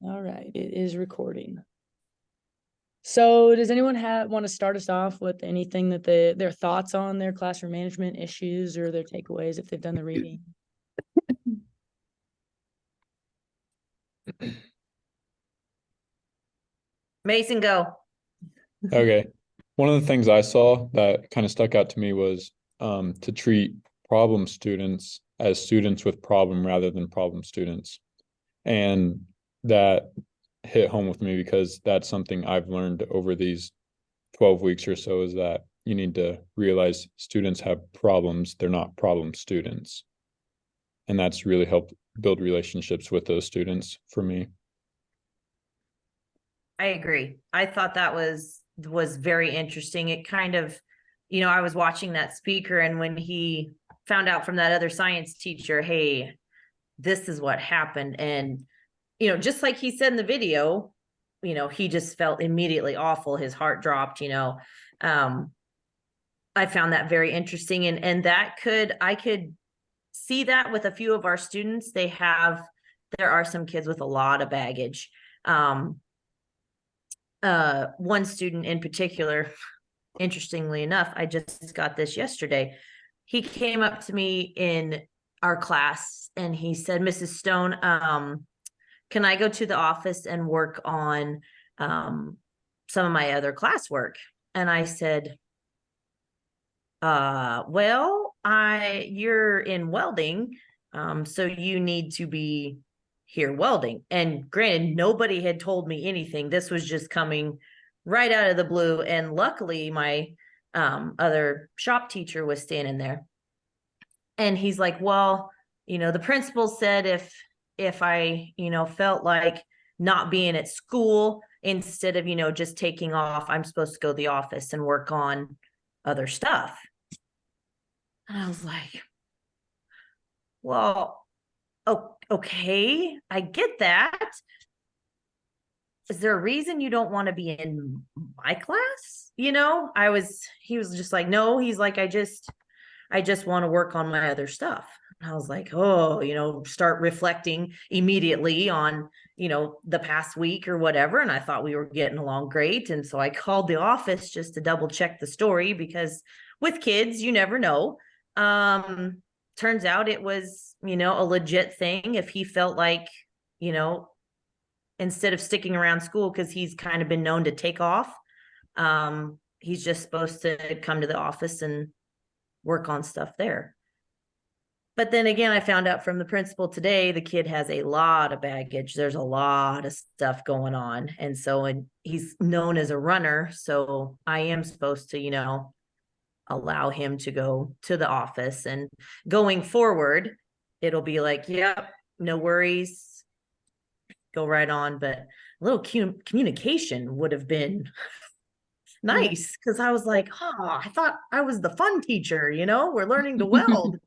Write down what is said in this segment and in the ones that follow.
All right, it is recording. So does anyone want to start us off with anything that their thoughts on their classroom management issues or their takeaways if they've done the reading? Mason, go. Okay. One of the things I saw that kind of stuck out to me was to treat problem students as students with problem rather than problem students. And that hit home with me because that's something I've learned over these 12 weeks or so is that you need to realize students have problems. They're not problem students. And that's really helped build relationships with those students for me. I agree. I thought that was very interesting. It kind of, I was watching that speaker, and when he found out from that other science teacher, hey, this is what happened, and just like he said in the video, he just felt immediately awful. His heart dropped. I found that very interesting, and I could see that with a few of our students. There are some kids with a lot of baggage. One student in particular, interestingly enough, I just got this yesterday. He came up to me in our class and he said, Mrs. Stone, can I go to the office and work on some of my other classwork? And I said, well, you're in welding, so you need to be here welding. And granted, nobody had told me anything. This was just coming right out of the blue. And luckily, my other shop teacher was standing there. And he's like, well, the principal said if I, felt like not being at school instead of, just taking off, I'm supposed to go to the office and work on other stuff. And I was like, well, okay, I get that. Is there a reason you don't want to be in my class? He was just like, no, he's like, I just want to work on my other stuff. And I was like, oh, start reflecting immediately on, the past week or whatever. And I thought we were getting along great. And so I called the office just to double check the story because with kids, you never know. Turns out it was, a legit thing. If he felt like, you know, instead of sticking around school, because he's kind of been known to take off, he's just supposed to come to the office and work on stuff there. But then again, I found out from the principal today, the kid has a lot of baggage. There's a lot of stuff going on. And he's known as a runner. So I am supposed to, allow him to go to the office. And going forward, it'll be like, yep, no worries, go right on. But a little communication would have been nice, because I was like, oh, I thought I was the fun teacher, we're learning to weld.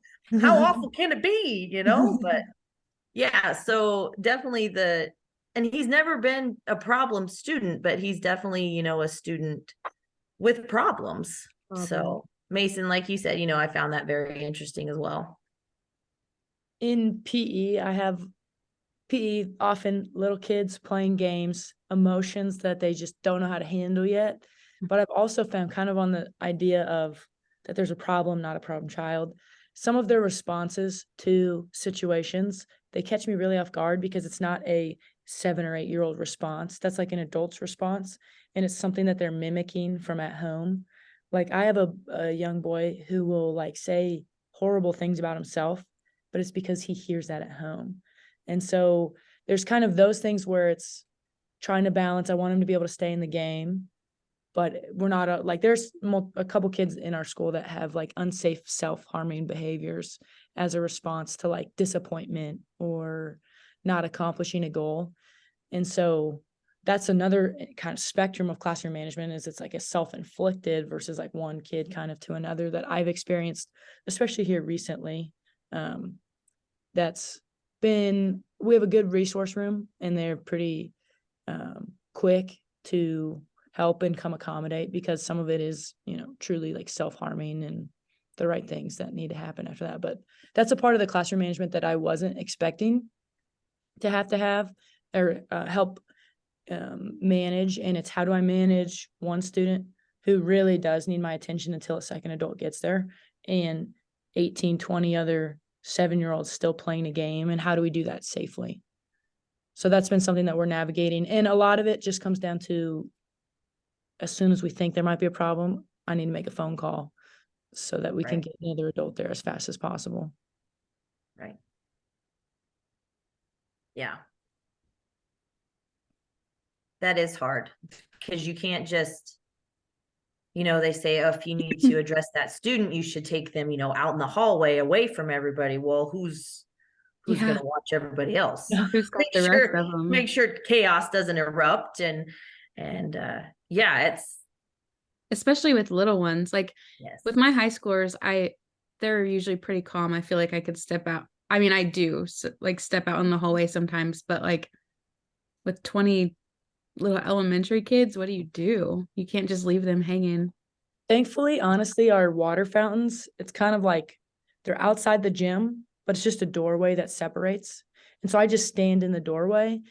How awful can it be, But yeah, so definitely and he's never been a problem student, but he's definitely, a student with problems. So Mason, like you said, I found that very interesting as well. In PE, I have PE, often little kids playing games, emotions that they just don't know how to handle yet. But I've also found, kind of on the idea of that there's a problem, not a problem child, some of their responses to situations, they catch me really off guard because it's not a 7 or 8 year old response. That's like an adult's response. And it's something that they're mimicking from at home. Like I have a young boy who will like say horrible things about himself, but it's because he hears that at home. And so there's kind of those things where it's trying to balance. I want him to be able to stay in the game, but we're not like there's a couple kids in our school that have like unsafe self-harming behaviors as a response to like disappointment or not accomplishing a goal. And so that's another kind of spectrum of classroom management, is it's like a self-inflicted versus like one kid kind of to another that I've experienced, especially here recently. That's we have a good resource room and they're pretty quick to help and come accommodate, because some of it is, truly like self-harming and the right things that need to happen after that. But that's a part of the classroom management that I wasn't expecting to have. or help manage. And it's, how do I manage one student who really does need my attention until a second adult gets there, and 18, 20 other 7-year-olds still playing a game, and how do we do that safely? So that's been something that we're navigating. And a lot of it just comes down to, as soon as we think there might be a problem, I need to make a phone call so that we can Right. get another adult there as fast as possible. Right. Yeah. That is hard, because you can't just, they say, oh, if you need to address that student, you should take them, out in the hallway away from everybody. Well, who's Yeah. going to watch everybody else? Who's got the rest of them? Make sure chaos doesn't erupt. And yeah, it's, Especially with little ones. Like yes. with my high schoolers, they're usually pretty calm. I feel like I could step out. I mean, I do like step out in the hallway sometimes, but like with 20 little elementary kids, what do? You can't just leave them hanging. Thankfully, honestly, our water fountains, it's kind of like they're outside the gym, but it's just a doorway that separates. And so I just stand in the doorway.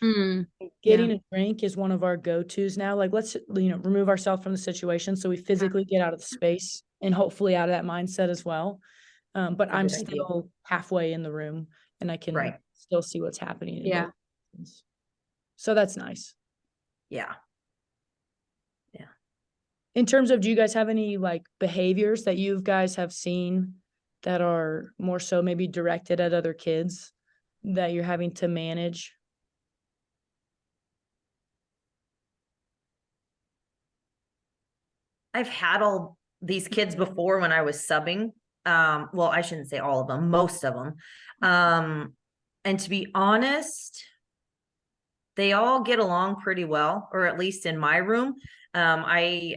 Getting a drink is one of our go-tos now. Like, let's, remove ourselves from the situation so we physically get out of the space and hopefully out of that mindset as well. But I'm still halfway in the room and I can still see what's happening. Yeah. So that's nice. Yeah. In terms of, do you guys have any like behaviors that you guys have seen that are more so maybe directed at other kids that you're having to manage? I've had all these kids before when I was subbing. Well, I shouldn't say all of them, most of them. And to be honest, they all get along pretty well, or at least in my room. I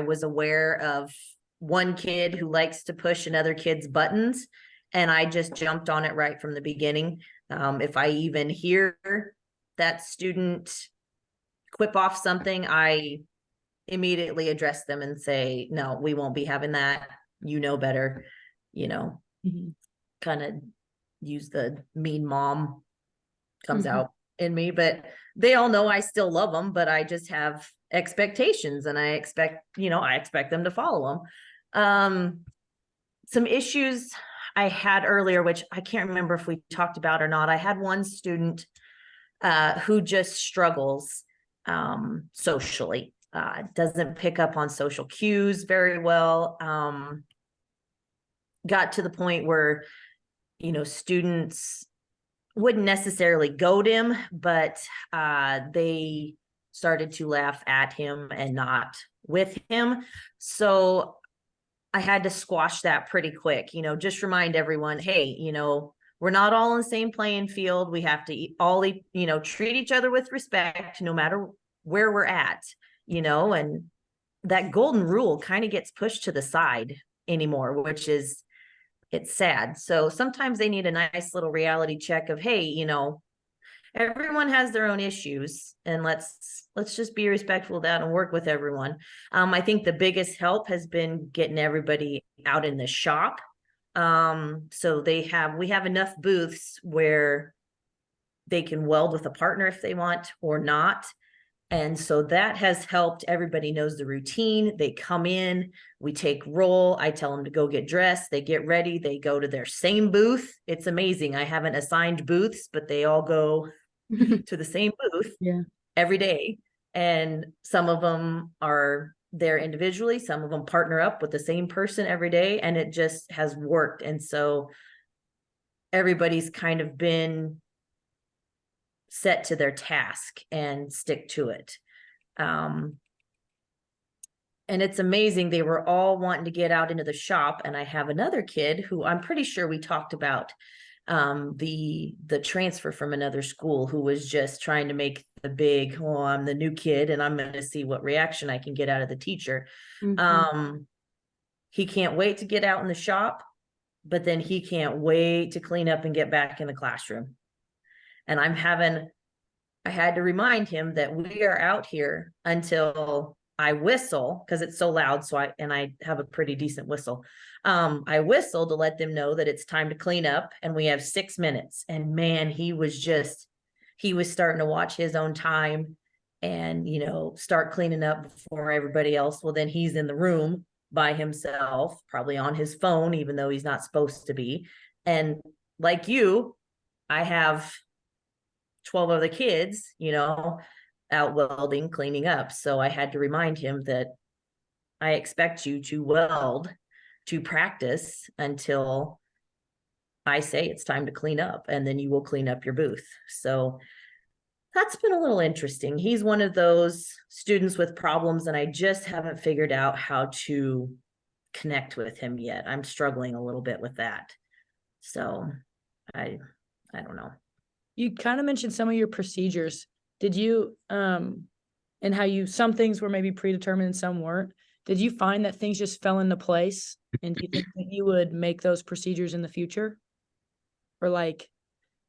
was aware of one kid who likes to push another kid's buttons, and I just jumped on it right from the beginning. If I even hear that student quip off something, I immediately address them and say, no, we won't be having that. You know better, kind of use the mean mom comes out in me, but they all know I still love them, but I just have expectations and I expect them to follow them. Some issues I had earlier, which I can't remember if we talked about or not. I had one student who just struggles socially, doesn't pick up on social cues very well. Got to the point where, students wouldn't necessarily goad him, but they started to laugh at him and not with him. So I had to squash that pretty quick, just remind everyone, hey, we're not all on the same playing field. We have to all, treat each other with respect, no matter where we're at, and that golden rule kind of gets pushed to the side anymore, which is, it's sad. So sometimes they need a nice little reality check of, hey, everyone has their own issues, and let's just be respectful of that and work with everyone. I think the biggest help has been getting everybody out in the shop. So we have enough booths where they can weld with a partner if they want or not. And so that has helped. Everybody knows the routine. They come in, we take roll. I tell them to go get dressed. They get ready. They go to their same booth. It's amazing. I haven't assigned booths, but they all go to the same booth every day. And some of them are there individually. Some of them partner up with the same person every day, and it just has worked. And so everybody's kind of been set to their task and stick to it. And it's amazing. They were all wanting to get out into the shop. And I have another kid who I'm pretty sure we talked about, the transfer from another school, who was just trying to make the big, oh, I'm the new kid and I'm going to see what reaction I can get out of the teacher. He can't wait to get out in the shop, but then he can't wait to clean up and get back in the classroom. And I had to remind him that we are out here until I whistle, because it's so loud. So I have a pretty decent whistle. I whistle to let them know that it's time to clean up, and we have 6 minutes. And man, he was just he was starting to watch his own time and, start cleaning up before everybody else. Well, then he's in the room by himself, probably on his phone, even though he's not supposed to be. And like you, I have 12 other kids, out welding, cleaning up. So I had to remind him that I expect you to weld, to practice until I say it's time to clean up, and then you will clean up your booth. So that's been a little interesting. He's one of those students with problems, and I just haven't figured out how to connect with him yet. I'm struggling a little bit with that. So I don't know. You kind of mentioned some of your procedures. Did you, and how some things were maybe predetermined and some weren't. Did you find that things just fell into place? And do you think that you would make those procedures in the future? Or like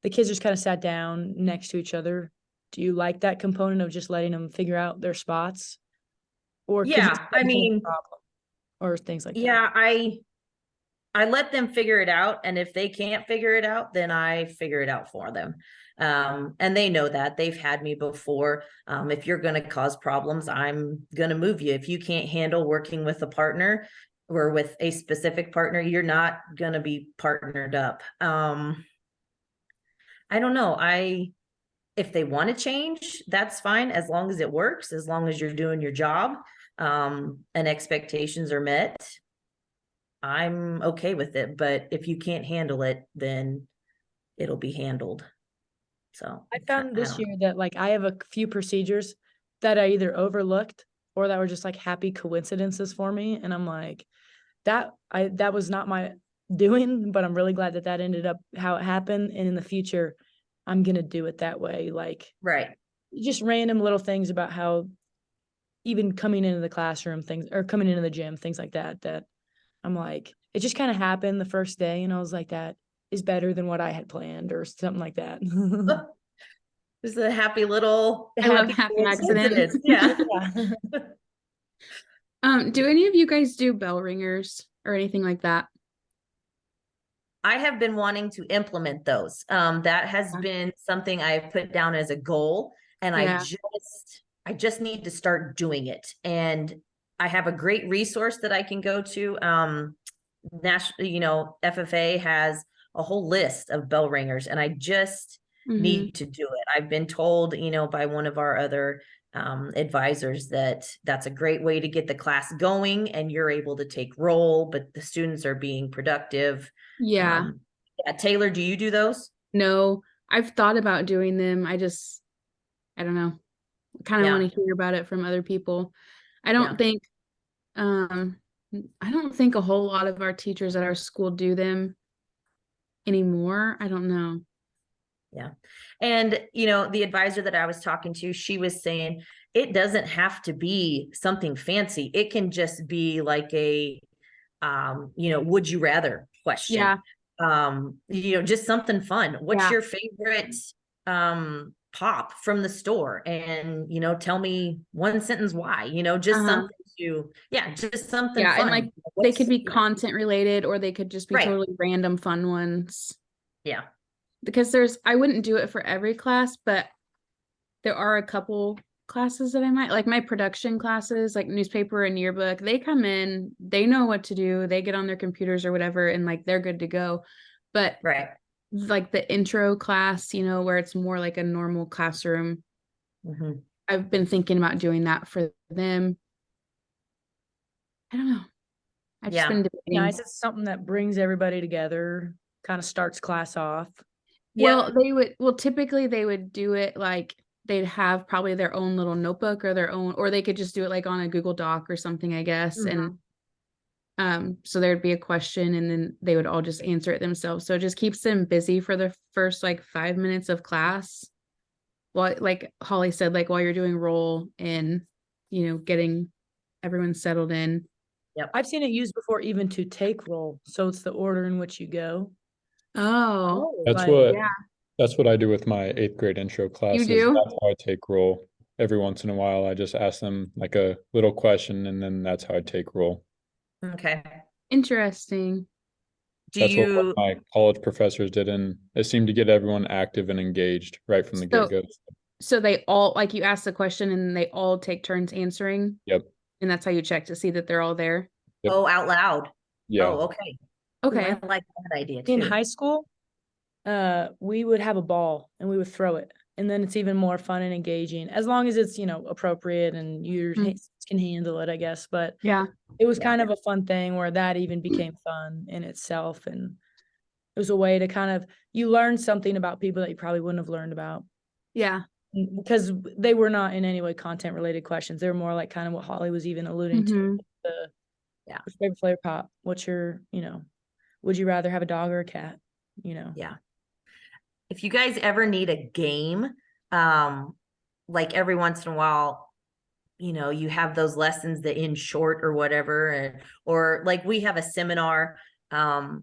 the kids just kind of sat down next to each other? Do you like that component of just letting them figure out their spots? Or could you Yeah, I mean, problem or things like that? Yeah, I let them figure it out, and if they can't figure it out, then I figure it out for them. And they know that. They've had me before. If you're going to cause problems, I'm going to move you. If you can't handle working with a partner or with a specific partner, you're not going to be partnered up. I don't know. If they want to change, that's fine, as long as it works, as long as you're doing your job, and expectations are met. I'm okay with it, but if you can't handle it, then it'll be handled. So I found this year that like I have a few procedures that I either overlooked or that were just like happy coincidences for me, and I'm like, that was not my doing, but I'm really glad that ended up how it happened, and in the future, I'm gonna do it that way. Like, right, just random little things about how even coming into the classroom, things, or coming into the gym, things like that, that I'm like, it just kind of happened the first day, and I was like, that is better than what I had planned, or something like that. just a happy little I love happy accidents. Yeah. Do any of you guys do bell ringers or anything like that? I have been wanting to implement those. That has been something I've put down as a goal, and I just need to start doing it. And I have a great resource that I can go to. National, FFA has a whole list of bell ringers, and I just need to do it. I've been told, by one of our other advisors that that's a great way to get the class going, and you're able to take roll, but the students are being productive. Yeah. Taylor, do you do those? No, I've thought about doing them. I don't know. Kind of want to hear about it from other people. I don't think a whole lot of our teachers at our school do them anymore. I don't know. Yeah. And, the advisor that I was talking to, she was saying it doesn't have to be something fancy. It can just be like a, would you rather question. Yeah. Just something fun. What's your favorite pop from the store? And, tell me one sentence why, just something just something fun. And like they could be content related, or they could just be totally random fun ones. Yeah. Because I wouldn't do it for every class, but there are a couple classes that I might like. My production classes, like newspaper and yearbook, they come in, they know what to do, they get on their computers or whatever, and like they're good to go. But like the intro class, where it's more like a normal classroom, I've been thinking about doing that for them. I don't know. I've just been debating. Nice. It's something that brings everybody together, kind of starts class off. Well, typically they would do it like they'd have probably their own little notebook or or they could just do it like on a Google Doc or something, I guess. And so there'd be a question, and then they would all just answer it themselves. So it just keeps them busy for the first like 5 minutes of class. Well, like Holly said, like while you're doing roll and, getting everyone settled in. Yep. I've seen it used before even to take roll. So it's the order in which you go. Oh, that's what I do with my 8th grade intro classes. You do? That's how I take roll. Every once in a while, I just ask them like a little question, and then that's how I take roll. Okay. Interesting. Do That's what you, my college professors did, and it seemed to get everyone active and engaged right from the So get-go. so they all like you ask the question and they all take turns answering, Yep. and that's how you check to see that they're all there. Yep. oh, out loud? Yeah. Oh, okay. Ooh, Okay. I like that idea In too. high school, we would have a ball and we would throw it. And then it's even more fun and engaging as long as it's, appropriate and your Mm. hands can handle it, I guess. But Yeah. it was Yeah. kind of a fun thing where that even became fun in itself. And it was a way to you learn something about people that you probably wouldn't have learned about Yeah. because they were not in any way content related questions. They were more like kind of what Holly was even alluding to. Mhm. Yeah. What's your favorite flavor pop? What's your, would you rather have a dog or a cat? Yeah. If you guys ever need a game, like every once in a while, you have those lessons that in short or whatever, or like we have a seminar. I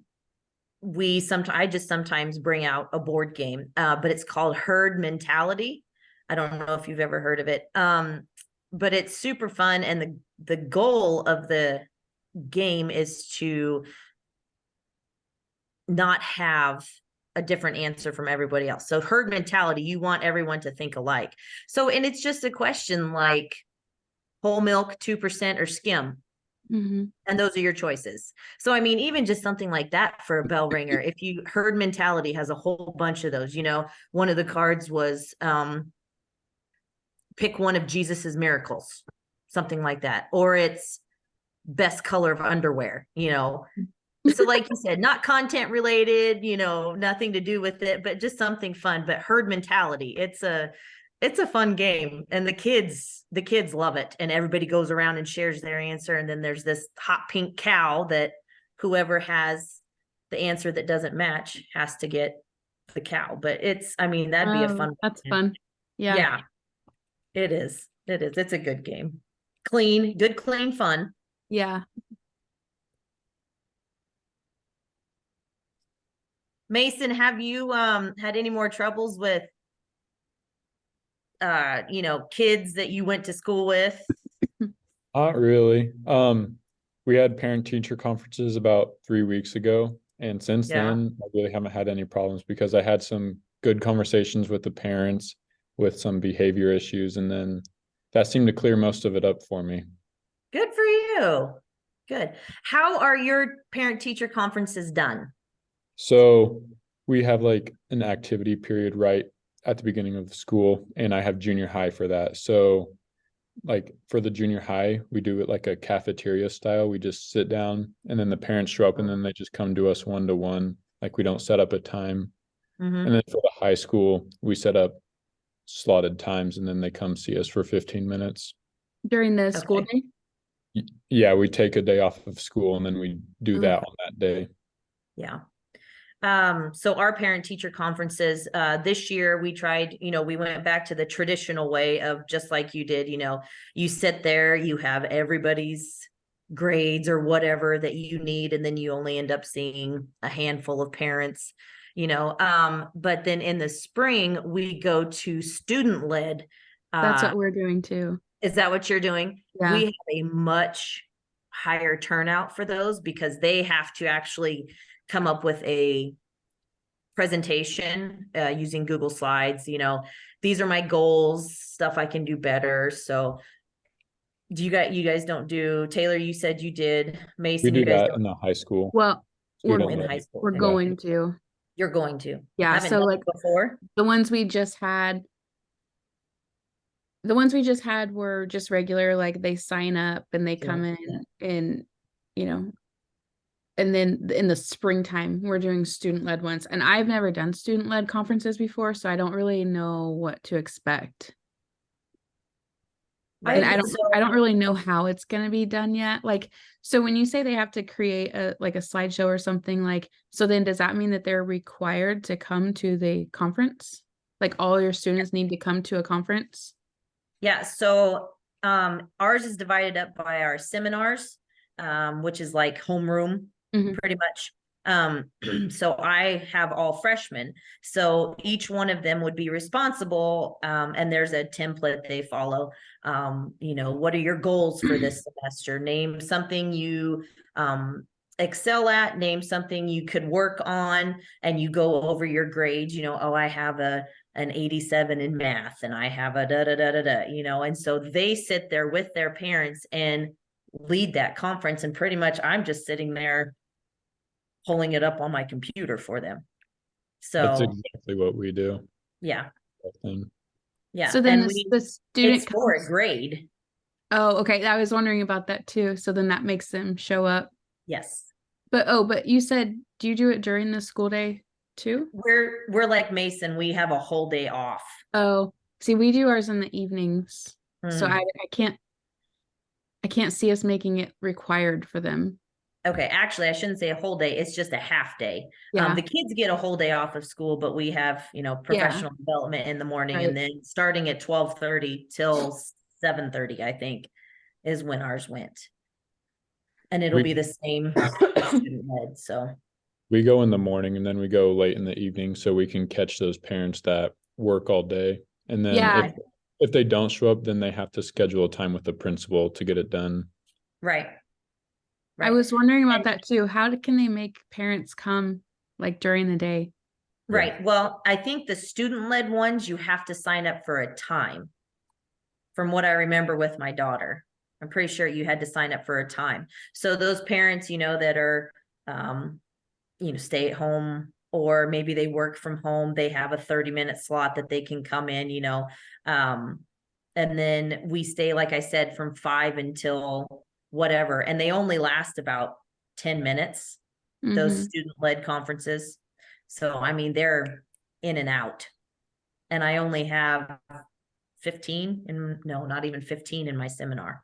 just sometimes bring out a board game, but it's called Herd Mentality. I don't know if you've ever heard of it. But it's super fun. And the goal of the game is to not have a different answer from everybody else. So herd mentality, you want everyone to think alike. So, and it's just a question like whole milk, 2% or skim. Mhm. And those are your choices. So, I mean, even just something like that for a bell ringer, if you herd mentality has a whole bunch of those, one of the cards was pick one of Jesus's miracles, something like that. Or it's best color of underwear, So like you said, not content related, nothing to do with it, but just something fun. But herd mentality, it's a fun game. And the kids love it. And everybody goes around and shares their answer. And then there's this hot pink cow that whoever has the answer that doesn't match has to get the cow. But that'd be a fun That's one. fun. Yeah. Yeah, it is. It is. It's a good game. Clean, good, clean fun. Yeah. Mason, have you had any more troubles with kids that you went to school with? Not really. We had parent teacher conferences about 3 weeks ago, and since Yeah. then I really haven't had any problems because I had some good conversations with the parents with some behavior issues, and then that seemed to clear most of it up for me. Good for you. Good. How are your parent teacher conferences done? So we have like an activity period right at the beginning of the school, and I have junior high for that. So like for the junior high, we do it like a cafeteria style. We just sit down and then the parents show up and then they just come to us one-to-one. Like we don't set up a time. Mhm. And then for the high school, we set up slotted times and then they come see us for 15 minutes. During the school Okay. day. Yeah, we take a day off of school and then we do Ooh. that on that day. Yeah. So our parent teacher conferences, this year we tried, we went back to the traditional way of just like you did, you sit there, you have everybody's grades or whatever that you need, and then you only end up seeing a handful of parents, but then in the spring we go to student led. That's what we're doing too. Is that what you're doing? Yeah. We have a much higher turnout for those because they have to actually come up with a presentation using Google Slides. These are my goals, stuff I can do better. So do you guys don't do, Taylor, you said you did. We Mason, do you guys that don't in the high school. Well, Student in led. high school. we're Okay. going to. You're going to. Yeah. Haven't So done like it before. the ones we just had were just regular, like they sign up and they come in and you know, and then in the springtime we're doing student-led ones. And I've never done student-led conferences before, so I don't really know what to expect. And I don't really know how it's going to be done yet. Like, so when you say they have to create a slideshow or something, like, so then does that mean that they're required to come to the conference? Like all your students need to come to a conference? Yeah. So ours is divided up by our seminars, which is like homeroom, Mhm. pretty much. So I have all freshmen. So each one of them would be responsible, and there's a template they follow. What are your goals for this semester? Name something you excel at, name something you could work on, and you go over your grades, oh, I have an 87 in math and I have a da da da da da, and so they sit there with their parents and lead that conference, and pretty much I'm just sitting there pulling it up on my computer for them. That's So exactly what we do. yeah. I think. Yeah. So then And the student it's for a comes. grade. Oh, okay. I was wondering about that too. So then that makes them show up. Yes. But you said, do you do it during the school day too? We're like Mason, we have a whole day off. Oh, see, we do ours in the evenings. So Hmm. I can't see us making it required for them. Okay, actually, I shouldn't say a whole day. It's just a half day. Yeah. The kids get a whole day off of school, but we have, professional development in the morning, Right. and then starting at 12:30 till 7:30, I think, is when ours went. And it'll We- be the same student led. So We go in the morning and then we go late in the evening so we can catch those parents that work all day. And then Yeah. if they don't show up, then they have to schedule a time with the principal to get it done. right. I was wondering about that too. How can they make parents come like during the day? Right. Well, I think the student-led ones, you have to sign up for a time. From what I remember with my daughter, I'm pretty sure you had to sign up for a time. So those parents, that are, stay at home, or maybe they work from home, they have a 30-minute slot that they can come in, and then we stay, like I said, from 5 until whatever. And they only last about 10 minutes, those Mhm. student-led conferences. So, I mean, they're in and out. And I only have 15 no, not even 15 in my seminar.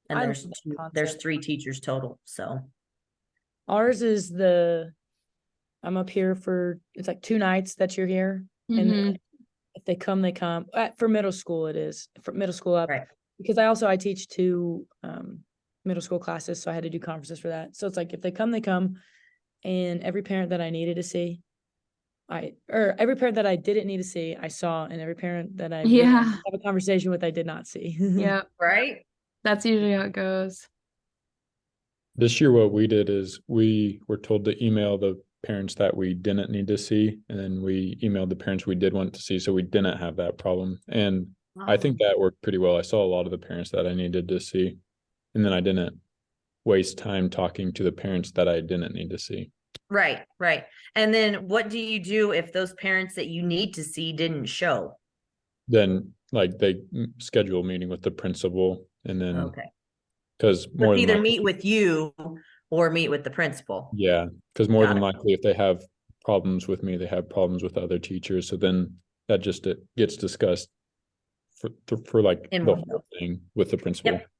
And I there's love that there's concept. 3 teachers total. So Ours is I'm up here for, it's like 2 nights that you're here. And Mhm. if they come, they come. For middle school, it is for middle school up. right. Because I teach 2 middle school classes, so I had to do conferences for that. So it's like if they come, they come. And every parent that I needed to see, every parent that I didn't need to see, I saw, and every parent that I really Yeah. have a conversation with, I did not see. Yeah. Right. That's usually how it goes. This year, what we did is we were told to email the parents that we didn't need to see, and then we emailed the parents we did want to see, so we didn't have that problem. And I think that worked pretty well. I saw a lot of the parents that I needed to see, and then I didn't waste time talking to the parents that I didn't need to see. Right, right. And then what do you do if those parents that you need to see didn't show? Then like they schedule a meeting with the principal, and then Okay. because more than Either likely, meet with you or meet with the principal. yeah, because more Got than it. likely, if they have problems with me, they have problems with other teachers. So then that just it gets discussed for like In the one whole thing with the principal. Yep.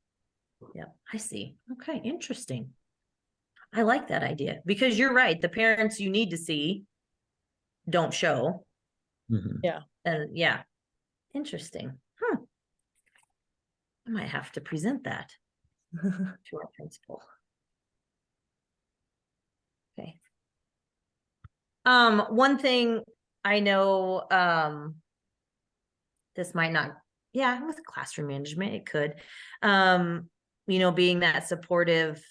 Yep. I see. Okay. Interesting. I like that idea, because you're right. The parents you need to see don't show. Mhm. And yeah. Interesting. I might have to present that to our principal. Okay. One thing I know, this might not, yeah, with classroom management, it could, being that supportive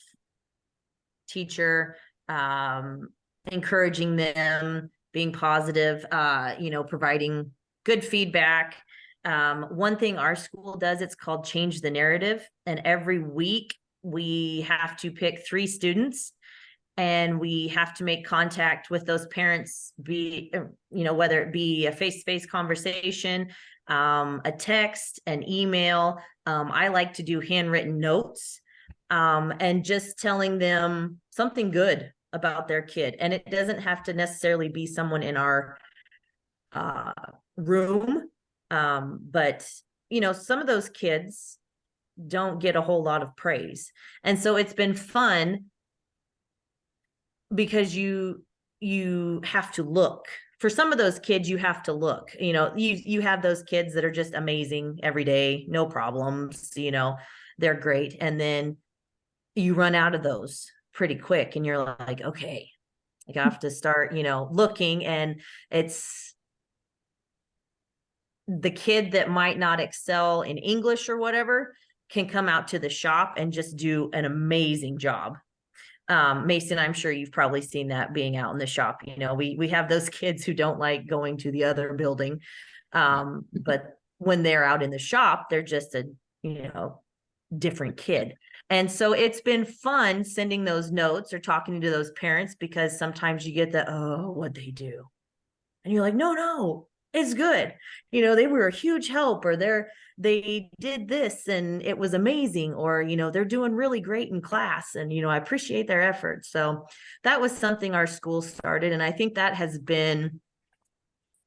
teacher, encouraging them, being positive, providing good feedback. One thing our school does, it's called Change the Narrative. And every week we have to pick 3 students, and we have to make contact with those parents, whether it be a face-to-face conversation, a text, an email. I like to do handwritten notes, and just telling them something good about their kid. And it doesn't have to necessarily be someone in our room. But some of those kids don't get a whole lot of praise. And so it's been fun, because you have to look for some of those kids. You have to look, you have those kids that are just amazing every day, no problems, they're great. And then you run out of those pretty quick, and you're like, okay, I have to start, looking. And it's the kid that might not excel in English or whatever can come out to the shop and just do an amazing job. Mason, I'm sure you've probably seen that being out in the shop. You know, we have those kids who don't like going to the other building. But when they're out in the shop, they're just a, you know, different kid. And so it's been fun sending those notes or talking to those parents, because sometimes you get the, oh, what'd they do? And you're like, no, it's good. You know, they were a huge help, or they did this and it was amazing, or, you know, they're doing really great in class, and, you know, I appreciate their efforts. So that was something our school started. And I think that has been,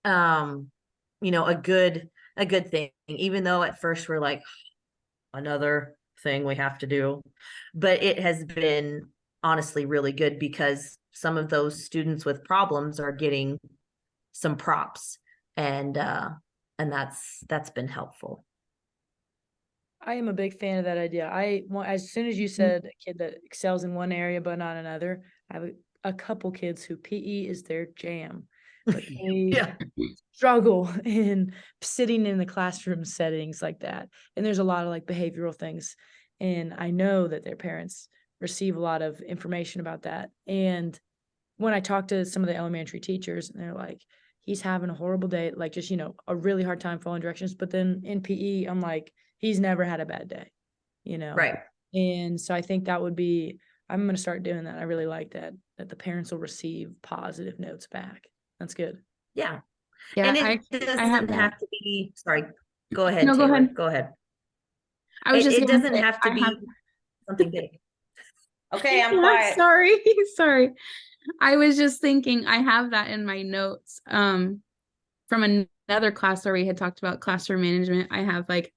you know, a good thing, even though at first we're like, another thing we have to do, but it has been honestly really good, because some of those students with problems are getting some props, and that's been helpful. I am a big fan of that idea. As soon as you said a kid that excels in one area but not another, I have a couple kids who PE is their jam, but they Yeah. struggle in sitting in the classroom settings like that. And there's a lot of like behavioral things. And I know that their parents receive a lot of information about that. And when I talk to some of the elementary teachers, and they're like, he's having a horrible day, like just, you know, a really hard time following directions. But then in PE, I'm like, he's never had a bad day, you know? Right. And so I think that would be, I'm going to start doing that. I really like that the parents will receive positive notes back. That's good. Yeah. Yeah, And I it have doesn't that. have to be, sorry, go ahead, No, go Taylor. ahead. Go ahead. I was just It gonna doesn't say have to I be have. something big. Okay, I'm Yeah, quiet. sorry, sorry. I was just thinking I have that in my notes from another class where we had talked about classroom management. I have like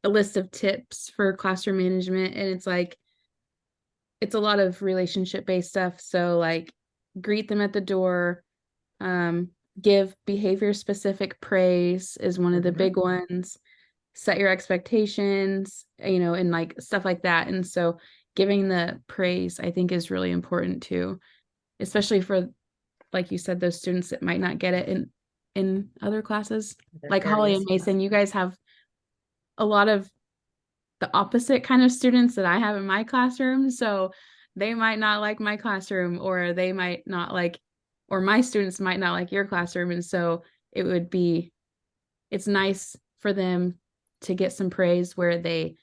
a list of tips for classroom management, and it's like it's a lot of relationship based stuff. So like greet them at the door, give behavior specific praise is one of the big ones. Set your expectations, you know, and like stuff like that. And so giving the praise, I think, is really important too, especially for, like you said, those students that might not get it in other classes. Other Like Holly and areas, yeah. Mason, you guys have a lot of the opposite kind of students that I have in my classroom. So they might not like my classroom, or they might not like, or my students might not like your classroom. And so it's nice for them to get some praise where they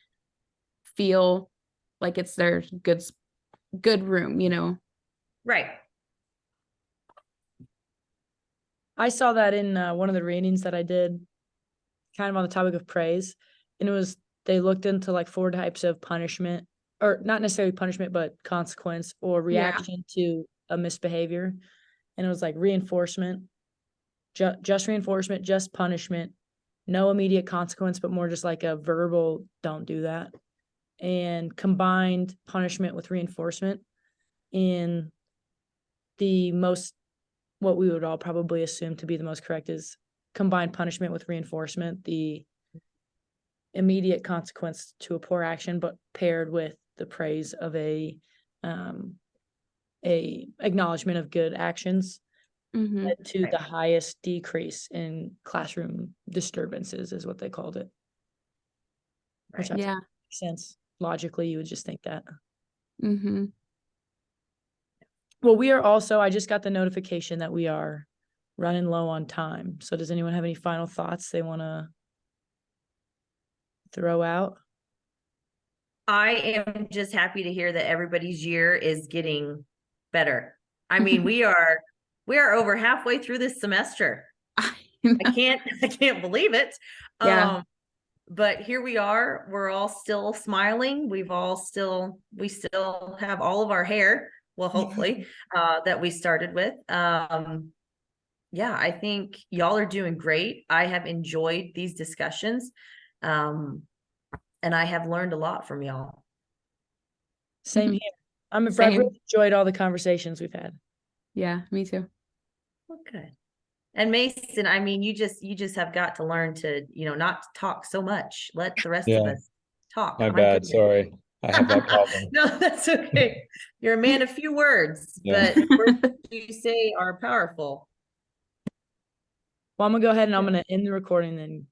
feel like it's their good room, you know? Right. I saw that in one of the readings that I did, kind of on the topic of praise. And it was, they looked into like 4 types of punishment, or not necessarily punishment, but consequence or reaction to a misbehavior. And it was like reinforcement, just reinforcement, just punishment, no immediate consequence, but more just like a verbal, don't do that. And combined punishment with reinforcement. In the most, what we would all probably assume to be the most correct is combined punishment with reinforcement, the immediate consequence to a poor action, but paired with the praise of a acknowledgement of good actions, led to the highest decrease in classroom disturbances, is what they called it. Which I think makes sense. Logically, you would just think that. Well, we are also, I just got the notification that we are running low on time. So does anyone have any final thoughts they want to throw out? I am just happy to hear that everybody's year is getting better. I mean, we are over halfway through this semester. I can't believe it. Yeah. But here we are. We're all still smiling. We still have all of our hair. Well, hopefully, that we started with. Yeah, I think y'all are doing great. I have enjoyed these discussions. And I have learned a lot from y'all. Same here. I've really enjoyed all the conversations we've had. Yeah, me too. Okay. And Mason, I mean, you just have got to learn to, you know, not talk so much. Let the rest of us talk. My bad. goodness. Sorry. I have that problem. No, that's okay. You're a man of few words, but words you say are powerful. Well, I'm gonna go ahead and I'm gonna end the recording and